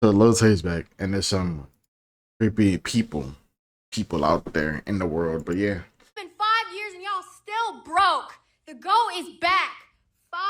So Lil Tay's back, and there's some creepy people out there in the world. But yeah, It's been 5 years and y'all still broke. The GO is back. 5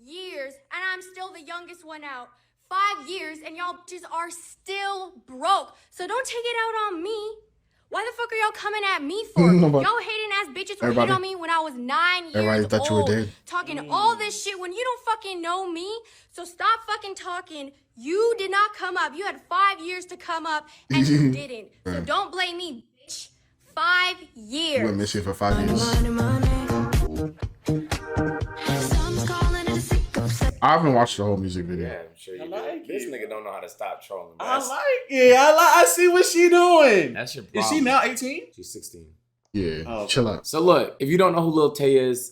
years and I'm still the youngest one out. 5 years and y'all just are still broke. So don't take it out on me. Why the fuck are y'all coming at me for? Y'all hating ass bitches were hitting on me when I was 9 years everybody thought you were old. dead. Talking all this shit when you don't fucking know me. So stop fucking talking. You did not come up. You had 5 years to come up and you didn't. So don't blame me, bitch. 5 years. We miss you for 5 years. I haven't watched the whole music video. Yeah, I'm sure you did. This nigga don't know how to stop trolling. I like it. I see what she doing. That's your problem. Is she now 18? She's 16. Yeah, Oh, chill out. So look, if you don't know who Lil Tay is,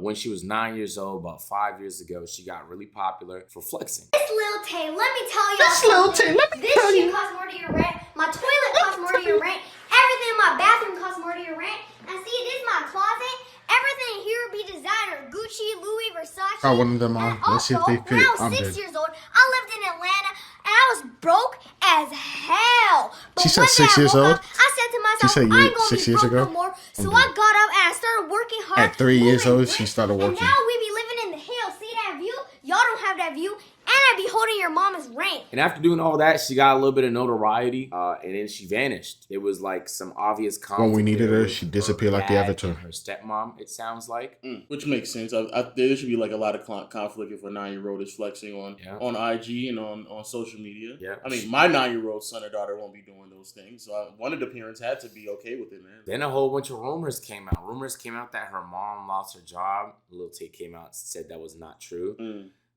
when she was 9 years old, about 5 years ago, she got really popular for flexing. This Lil Tay, let me tell y'all something. This shit costs more to your rent. My toilet costs more to your rent. Everything in my bathroom costs more to your rent. And see, this is my closet. Everything here be designer. Gucci, Louis, Versace. I wanted them And on. Let's see if they also, fit. when I was I'm 6 dead. years old, I lived in Atlanta and I was broke as hell. But She said one day 6 I years woke old? up, I said to myself, said I ain't gonna 6 be years broke ago? no more. So I'm I dead. got up and I started working hard. At 3 years moving old, she bricks, started working. And now we be living in the hills. See that view? Y'all don't have that view. And I be holding your mama's rent. And after doing all that, she got a little bit of notoriety, and then she vanished. It was like some obvious conflict. When we needed there her, with she disappeared like the dad Avatar. and her stepmom, it sounds like. Which makes sense. There should be like a lot of conflict if a 9-year-old is flexing on IG and on social media. Yeah. I mean, my 9-year-old son or daughter won't be doing those things. So one of the parents had to be okay with it, man. Then a whole bunch of rumors came out. Rumors came out that her mom lost her job. Lil Tay came out and said that was not true.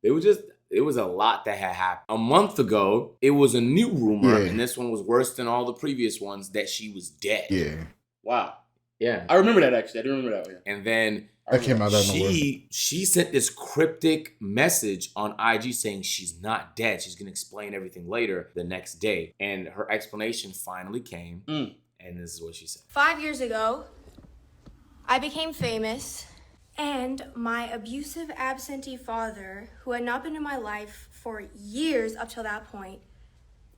It was a lot that had happened. A month ago, it was a new rumor, and this one was worse than all the previous ones, that she was dead. Yeah. Wow. Yeah. I remember that, actually. I do remember that one. And then That came out of nowhere. she sent this cryptic message on IG saying she's not dead. She's going to explain everything later the next day. And her explanation finally came, and this is what she said. 5 years ago, I became famous, and my abusive absentee father, who had not been in my life for years up till that point,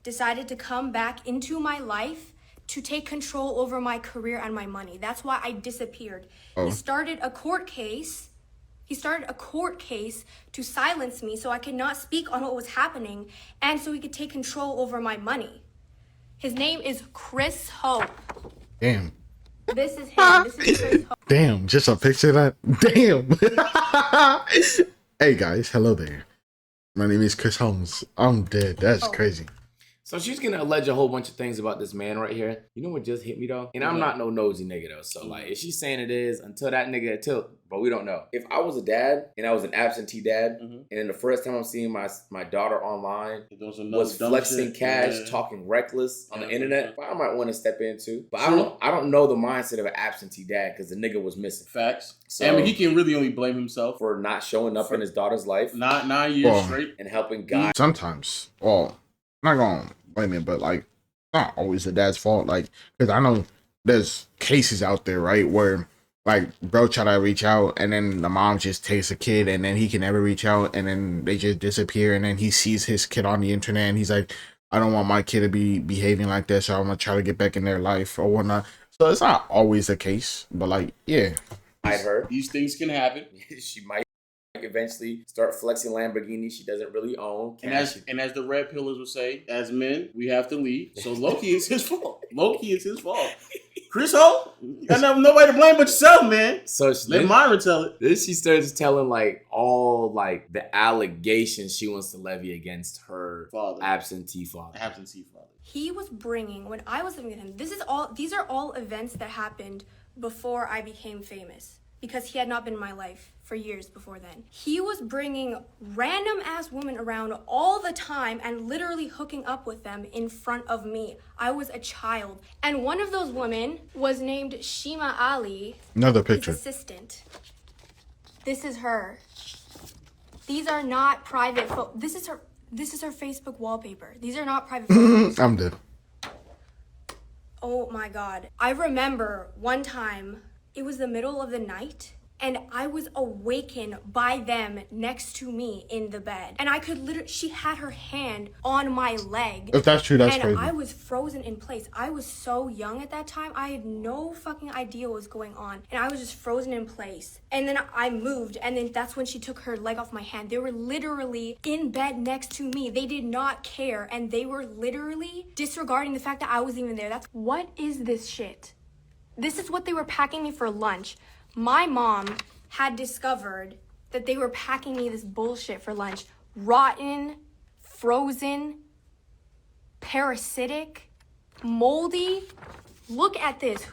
decided to come back into my life to take control over my career and my money. That's why I disappeared. He started a court case. To silence me so I could not speak on what was happening and so he could take control over my money. His name is Chris Hope. Damn. This is him. This is Chris Hope. Damn. Just a picture of that. Damn. Hey guys, hello there. My name is Chris Holmes. I'm dead. That's crazy. So she's going to allege a whole bunch of things about this man right here. You know what just hit me, though? And I'm not no nosy nigga, though. So, like, if she's saying it is, but we don't know. If I was a dad, and I was an absentee dad, and then the first time I'm seeing my daughter online was flexing cash, talking reckless on the internet, I might want to step in, too. But I don't know the mindset of an absentee dad, because the nigga was missing. Facts. So, I mean, he can really only blame himself for not showing up in his daughter's life. Not 9 years straight. And helping guide. Sometimes, I'm not going to blame it, but like, not always the dad's fault. Like, because I know there's cases out there, right, where like bro try to reach out and then the mom just takes a kid and then he can never reach out and then they just disappear and then he sees his kid on the internet and he's like, I don't want my kid to be behaving like this, so I'm gonna try to get back in their life or whatnot. So it's not always the case, but like, yeah. Hide her. These things can happen. She might eventually start flexing Lamborghini she doesn't really own. And as the red pillars would say, as men, we have to lead. So low-key is his fault. Low-key is his fault. Chris Hope, you got nobody to blame but yourself, man. So let Myra tell it. Then she starts telling like all like the allegations she wants to levy against her absentee father. He was bringing, when I was living with him, these are all events that happened before I became famous, because he had not been in my life for years before then. He was bringing random ass women around all the time and literally hooking up with them in front of me. I was a child. And one of those women was named Shima Ali. Another picture. His assistant. This is her. These are not private This is her Facebook wallpaper. These are not private photos. I'm dead. Oh my God. I remember one time, it was the middle of the night, and I was awakened by them next to me in the bed. And I could literally, she had her hand on my leg. If that's true, that's and crazy. I was frozen in place. I was so young at that time. I had no fucking idea what was going on. And I was just frozen in place. And then I moved, and then that's when she took her leg off my hand. They were literally in bed next to me. They did not care, and they were literally disregarding the fact that I was even there. What is this shit? This is what they were packing me for lunch. My mom had discovered that they were packing me this bullshit for lunch. Rotten, frozen, parasitic, moldy. Look at this.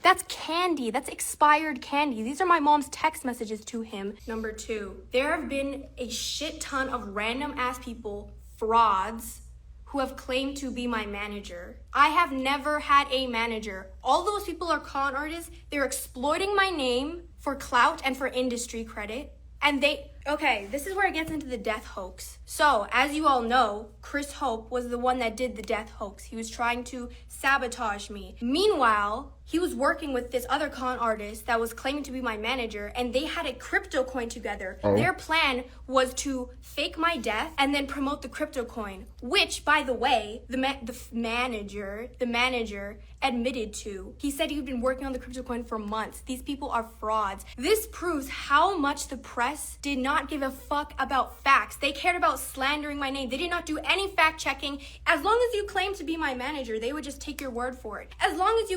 That's candy. That's expired candy. These are my mom's text messages to him. Number 2, there have been a shit ton of random ass people, frauds, who have claimed to be my manager. I have never had a manager. All those people are con artists. They're exploiting my name for clout and for industry credit. And okay, this is where it gets into the death hoax. So, as you all know, Chris Hope was the one that did the death hoax. He was trying to sabotage me. Meanwhile, he was working with this other con artist that was claiming to be my manager, and they had a crypto coin together. Oh. Their plan was to fake my death and then promote the crypto coin, which, by the way, the manager admitted to. He said he'd been working on the crypto coin for months. These people are frauds. This proves how much the press did not give a fuck about facts. They cared about slandering my name. They did not do any fact checking. As long as you claim to be my manager, they would just take your word for it. As long as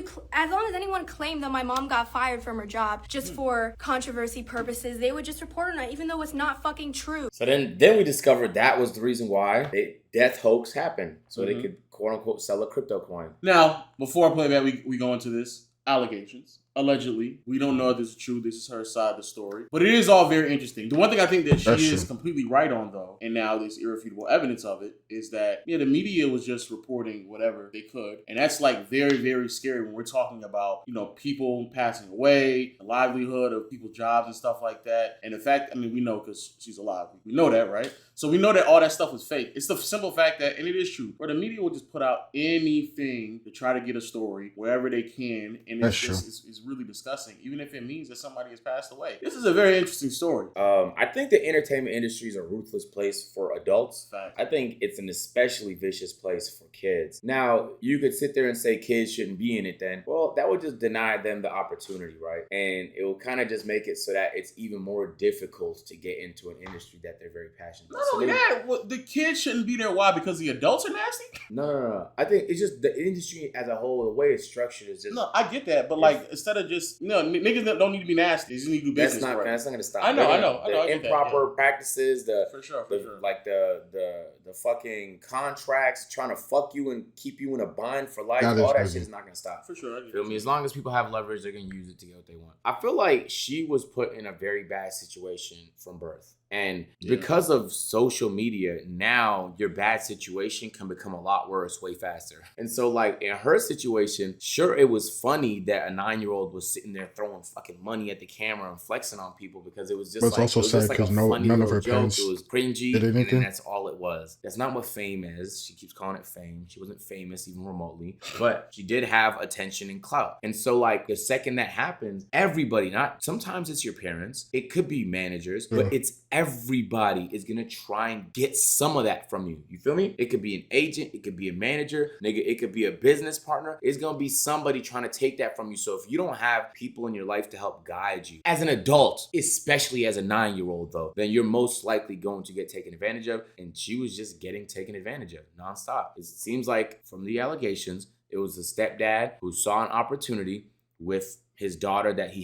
anyone claimed that my mom got fired from her job just for controversy purposes, they would just report on it, even though it's not fucking true. So then we discovered that was the reason why death hoax happened, so they could quote unquote sell a crypto coin. Now, before I play that, we go into this. Allegations. Allegedly. We don't know if this is true. This is her side of the story. But it is all very interesting. The one thing I think that she is completely right on, though, and now there's irrefutable evidence of it, is that, the media was just reporting whatever they could. And that's like very, very scary when we're talking about, people passing away, the livelihood of people's jobs and stuff like that. And the fact, we know because she's alive. We know that, right? So we know that all that stuff was fake. It's the simple fact that, and it is true, where the media will just put out anything to try to get a story wherever they can. And it's really disgusting, even if it means that somebody has passed away. This is a very interesting story. I think the entertainment industry is a ruthless place for adults. Fact. I think it's an especially vicious place for kids. Now, you could sit there and say kids shouldn't be in it then. Well, that would just deny them the opportunity, right? And it will kind of just make it so that it's even more difficult to get into an industry that they're very passionate about. Not only that, the kids shouldn't be there. Why? Because the adults are nasty? No. I think it's just the industry as a whole, the way it's structured is just... No, I get that, but instead of just, niggas don't need to be nasty. They just need to do business. That's not going to stop. I know. The improper practices, for sure. Like the fucking contracts, trying to fuck you and keep you in a bind for life, all that shit is not going to stop. For sure. Feel me? As long as people have leverage, they're going to use it to get what they want. I feel like she was put in a very bad situation from birth. And because of social media, now your bad situation can become a lot worse way faster. And so like in her situation, sure, it was funny that a 9-year-old was sitting there throwing fucking money at the camera and flexing on people because it was just but it's also sad because none of her parents It was cringy, did anything. and that's all it was. That's not what fame is. She keeps calling it fame. She wasn't famous even remotely, but she did have attention and clout. And so like the second that happens, everybody, sometimes it's your parents, it could be managers, but it's everybody is gonna try and get some of that from you. You feel me? It could be an agent, it could be a manager, nigga, it could be a business partner. It's gonna be somebody trying to take that from you. So if you don't have people in your life to help guide you, as an adult, especially as a 9-year-old though, then you're most likely going to get taken advantage of. And she was just getting taken advantage of nonstop. It seems like from the allegations, it was a stepdad who saw an opportunity with his daughter that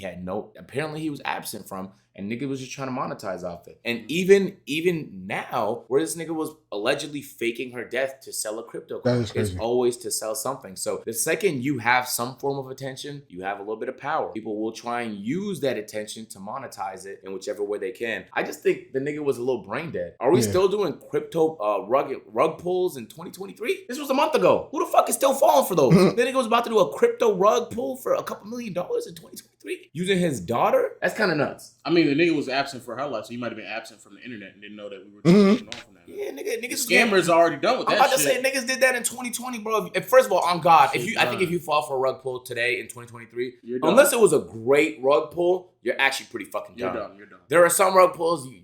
apparently he was absent from, and nigga was just trying to monetize off it. And even now, where this nigga was allegedly faking her death to sell a crypto coin, it's always to sell something. So the second you have some form of attention, you have a little bit of power. People will try and use that attention to monetize it in whichever way they can. I just think the nigga was a little brain dead. Are we still doing crypto rug pulls in 2023? This was a month ago. Who the fuck is still falling for those? The nigga was about to do a crypto rug pull for a couple $1 million in 2023 using his daughter? That's kind of nuts. I mean, the nigga was absent for her life, so he might have been absent from the internet and didn't know that we were going on from that. yeah, niggas. Scammers are already done with that. I'm about shit. to say niggas did that in 2020, bro. First of all, on God, I think if you fall for a rug pull today in 2023, unless it was a great rug pull, you're actually pretty fucking dumb. You're done. There are some rug pulls, you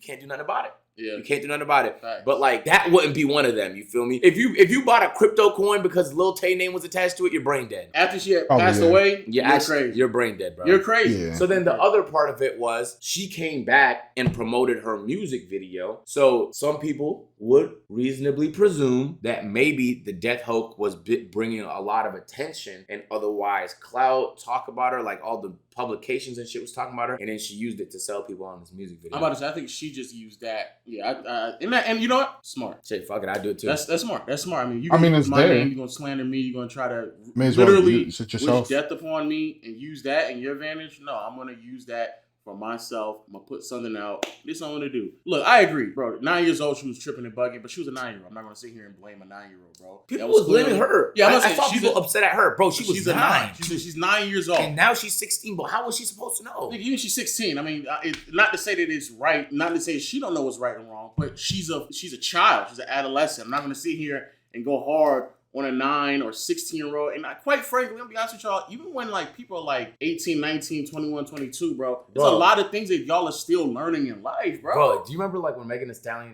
can't do nothing about it. Yeah. You can't do nothing about it. Right. But like that wouldn't be one of them. You feel me? If you bought a crypto coin because Lil Tay name was attached to it, you're brain dead. After she had passed away, you're crazy. You're brain dead, bro. You're crazy. Yeah. So then the other part of it was she came back and promoted her music video. So some people would reasonably presume that maybe the death hoax was bringing a lot of attention and otherwise clout, talk about her, like all the publications and shit was talking about her, and then she used it to sell people on this music video. I'm about to say, I think she just used that. Yeah, and you know what? Smart. Shit, fuck it, I do it too. That's smart. That's smart. I mean, use my name, you're gonna slander me, you're gonna try to literally wish death upon me and use that in your advantage. No, I'm gonna use that for myself. I'm gonna put something out. This is what I'm gonna do. Look, I agree, bro. 9 years old, she was tripping and bugging, but she was a 9-year-old. I'm not gonna sit here and blame a 9-year-old, bro. People was blaming her. Yeah, I saw people upset at her, bro. She's 9. She's 9 years old, and now she's 16. But how was she supposed to know? Even she's 16. I mean, not to say that it's right, not to say she don't know what's right and wrong, but she's a child. She's an adolescent. I'm not gonna sit here and go hard on a 9 or 16-year-old. And quite frankly, I'm gonna be honest with y'all, even when like people are like 18, 19, 21, 22, bro, there's a lot of things that y'all are still learning in life, bro. Bro, do you remember like when Megan Thee Stallion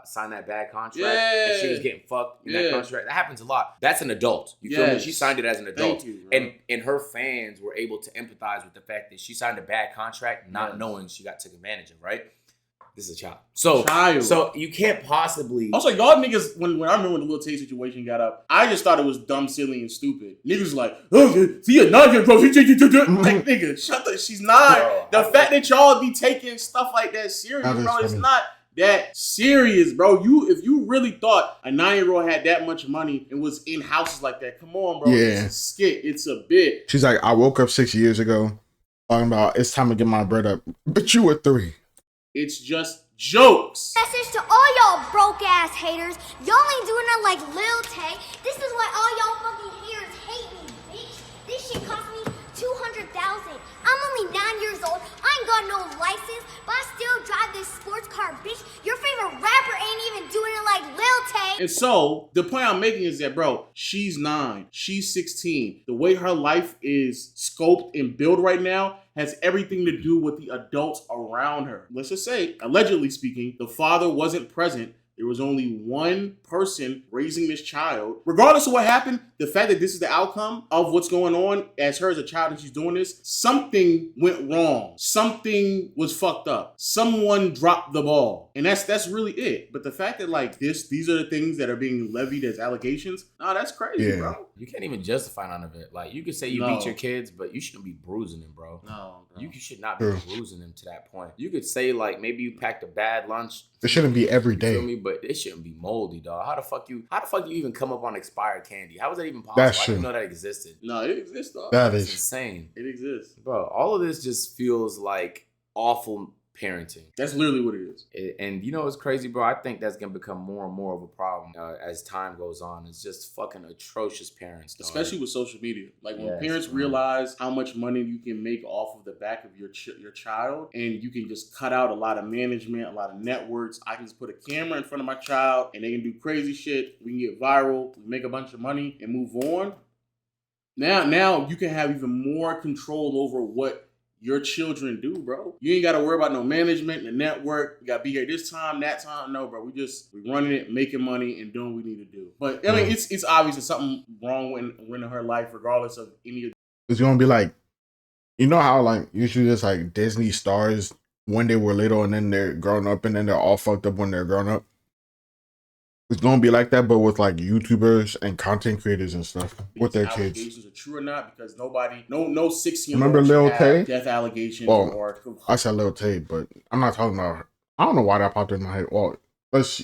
signed that bad contract and she was getting fucked in that contract? That happens a lot. That's an adult. You feel me? She signed it as an adult. Thank you, and her fans were able to empathize with the fact that she signed a bad contract not knowing she got taken advantage of, right? This is a child. So you can't possibly. Also, y'all niggas, when I remember when the Lil Tay situation got up, I just thought it was dumb, silly, and stupid. Niggas like, oh, see a 9-year-old, bro. Like, nigga, shut the. She's 9. Bro, the fact that y'all be taking stuff like that serious, bro, it's not that serious, bro. If you really thought a 9-year-old had that much money and was in houses like that, come on, bro. Yeah. It's a skit. It's a bit. She's like, I woke up 6 years ago talking about it's time to get my bread up. But you were 3. It's just jokes. Message to all y'all broke ass haters. Y'all ain't doing it like Lil Tay. This is why all y'all fucking haters hate me, bitch. This shit cost me $200,000. I'm only 9 years old. I ain't got no license, but I still drive this sports car, bitch. Your favorite rapper ain't even doing it like Lil Tay. And so the point I'm making is that, bro, she's 9, she's 16. The way her life is scoped and built right now has everything to do with the adults around her. Let's just say, allegedly speaking, the father wasn't present. There was only one person raising this child. Regardless of what happened, the fact that this is the outcome of what's going on as her as a child and she's doing this, something went wrong. Something was fucked up. Someone dropped the ball. And that's really it. But the fact that like these are the things that are being levied as allegations, no, that's crazy, bro. You can't even justify none of it. Like, you could say you beat your kids, but you shouldn't be bruising them, bro. No, bro. You should not be bruising them to that point. You could say, like, maybe you packed a bad lunch. It shouldn't be every day. You feel me? But it shouldn't be moldy, dog. How the fuck you even come up on expired candy? How was that even possible? I didn't know that existed. No, it exists, dog. That's insane. It exists. Bro, all of this just feels like awful parenting. That's literally what it is. And you know what's crazy, bro? I think that's going to become more and more of a problem as time goes on. It's just fucking atrocious parents, dog. Especially with social media. Like when parents realize how much money you can make off of the back of your child, and you can just cut out a lot of management, a lot of networks. I can just put a camera in front of my child and they can do crazy shit. We can get viral, we make a bunch of money and move on. Now you can have even more control over what your children do, bro. You ain't got to worry about no management, the network. You got to be here this time, that time. No, bro. We running it, making money, and doing what we need to do. But I mean, it's obvious there's something wrong in her life, regardless of any of. It's gonna be like, you know how like usually there's like Disney stars when they were little and then they're grown up and then they're all fucked up when they're grown up. It's gonna be like that, but with like YouTubers and content creators and stuff with their kids. Allegations are true or not? Because no 16-year-old remember Lil Tay? Death allegations. Well, I said Lil Tay, but I'm not talking about her. I don't know why that popped in my head. Well, let's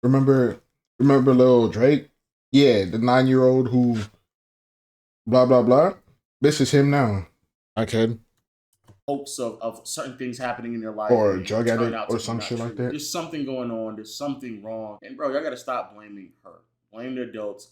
remember Lil Drake? Yeah, the 9-year-old who blah blah blah. This is him now. I kid. Hopes of certain things happening in their life, or drug addict or some shit like that. There's something going on. There's something wrong, and bro, y'all gotta stop blaming her. Blame the adults.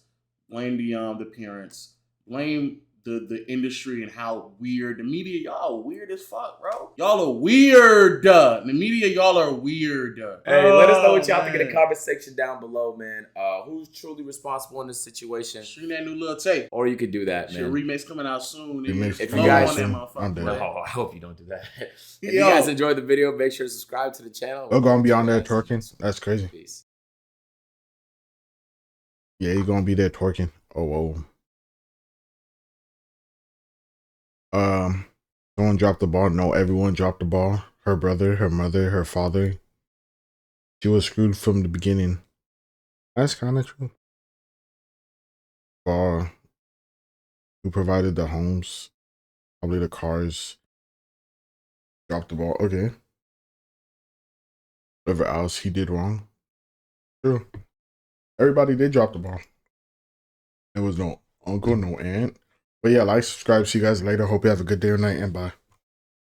Blame the parents. Blame the industry and how weird the media. Y'all are weird as fuck, bro. Y'all are weird. The media, y'all are weird. Hey, let us know what y'all think in the comment section down below, man. Who's truly responsible in this situation? Stream that new little tape. Or you could do that, man. Your remix coming out soon. Remix if you guys, I'm dead. No, I hope you don't do that. If you guys enjoyed the video, make sure to subscribe to the channel. We're gonna be on there twerking. That's crazy. Peace. Yeah, you're gonna be there twerking. Oh, whoa. Someone dropped the ball. No, everyone dropped the ball. Her brother, her mother, her father. She was screwed from the beginning. That's kind of true. Who provided the homes, probably the cars. Dropped the ball. Okay. Whatever else he did wrong. True. Everybody did drop the ball. There was no uncle, no aunt. But yeah, like, subscribe. See you guys later. Hope you have a good day or night, and bye.